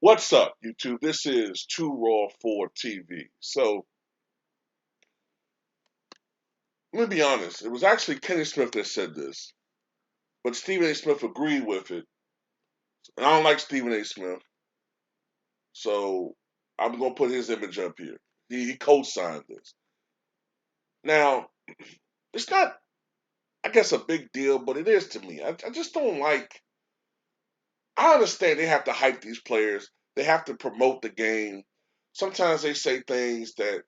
What's up, YouTube? This is Too Raw for TV. So, let me be honest. It was actually Kenny Smith that said this, but Stephen A. Smith agreed with it. And I don't like Stephen A. Smith, so I'm going to put his image up here. He co signed this. Now, it's not, I guess, a big deal, but it is to me. I just don't like, I understand they have to hype these players, they have to promote the game. Sometimes they say things that,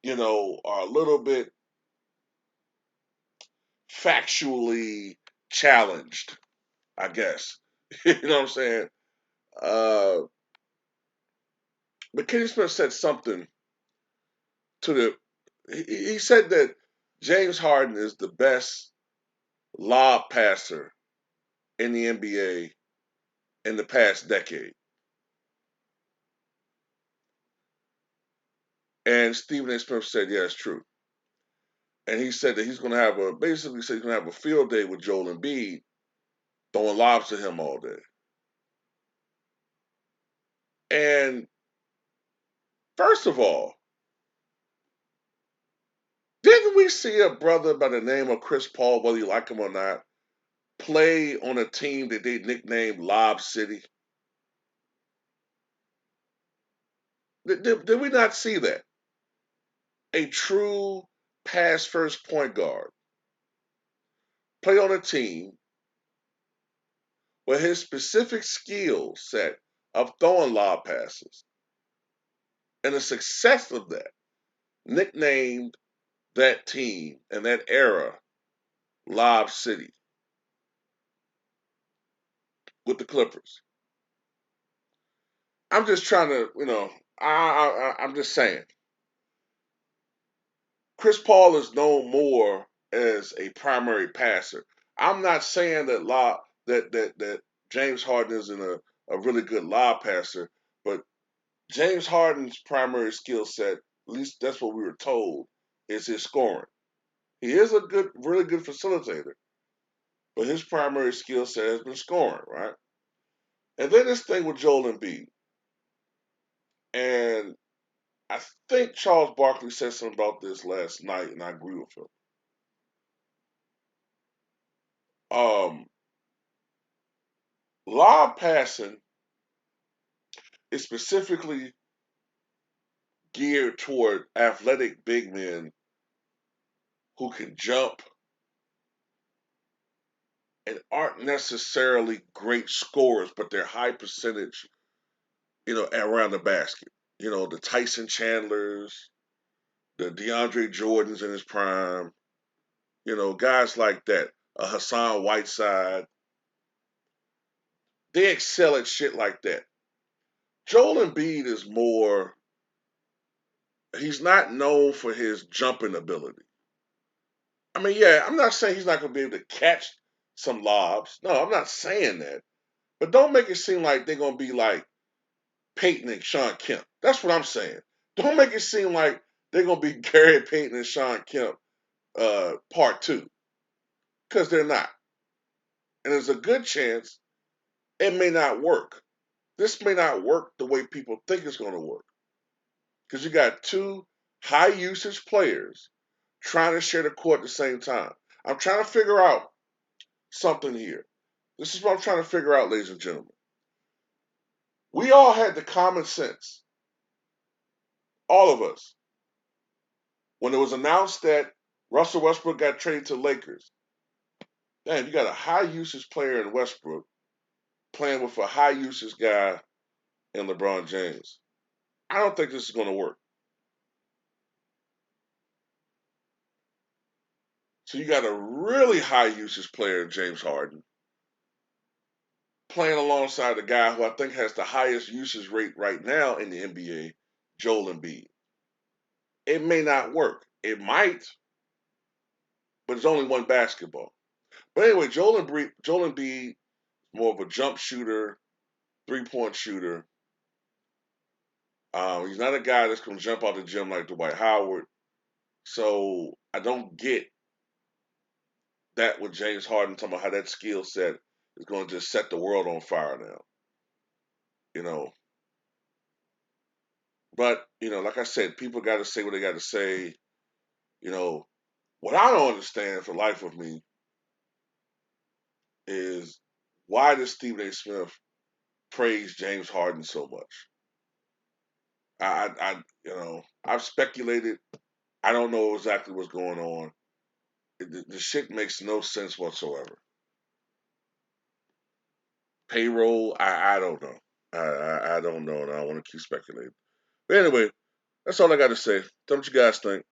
are a little bit factually challenged, I guess. You know what I'm saying? Uh, but Kenny Smith said something to the. He said that James Harden is the best lob passer in the NBA in the past decade. And Stephen A. Smith said, yeah, it's true. And he said that he's going to have basically said he's going to have a field day with Joel Embiid throwing lobs to him all day. And first of all, didn't we see a brother by the name of Chris Paul, whether you like him or not, play on a team that they nicknamed Lob City? Did we not see that? A true pass first point guard play on a team where his specific skill set of throwing lob passes and the success of that nicknamed that team and that era Lob City with the Clippers. I'm just trying to, I'm just saying. Chris Paul is known more as a primary passer. I'm not saying that James Harden isn't a really good lob passer, but James Harden's primary skill set, at least that's what we were told, is his scoring. He is a really good facilitator, but his primary skill set has been scoring, right? And then this thing with Joel Embiid, and I think Charles Barkley said something about this last night, and I agree with him. Um, Lob passing is specifically geared toward athletic big men who can jump and aren't necessarily great scorers, but they're high percentage, around the basket. The Tyson Chandlers, the DeAndre Jordans in his prime, guys like that, Hassan Whiteside, they excel at shit like that. Joel Embiid is more, he's not known for his jumping ability. I mean, yeah, I'm not saying he's not going to be able to catch some lobs. No, I'm not saying that. But don't make it seem like they're going to be like Peyton and Sean Kemp. That's what I'm saying. Don't make it seem like they're going to be Gary Payton and Sean Kemp part two, because they're not. And there's a good chance it may not work. This may not work the way people think it's going to work. Because you got two high usage players trying to share the court at the same time. I'm trying to figure out something here. This is what I'm trying to figure out, ladies and gentlemen. We all had the common sense, all of us, when it was announced that Russell Westbrook got traded to the Lakers. Man, you got a high usage player in Westbrook playing with a high usage guy in LeBron James. I don't think this is going to work. So you got a really high usage player, James Harden, playing alongside the guy who I think has the highest usage rate right now in the NBA, Joel Embiid. It may not work. It might, but it's only one basketball. But anyway, Joel Embiid, more of a jump shooter, 3-point shooter. He's not a guy that's going to jump out the gym like Dwight Howard. So I don't get that with James Harden talking about how that skill set is going to just set the world on fire now. you know. But like I said, people got to say what they got to say. You know, what I don't understand for the life of me is why does Stephen A. Smith praise James Harden so much? I've speculated. I don't know exactly what's going on. The shit makes no sense whatsoever. Payroll, I don't know. I don't know, and I don't want to keep speculating. But anyway, that's all I got to say. Tell me what you guys think.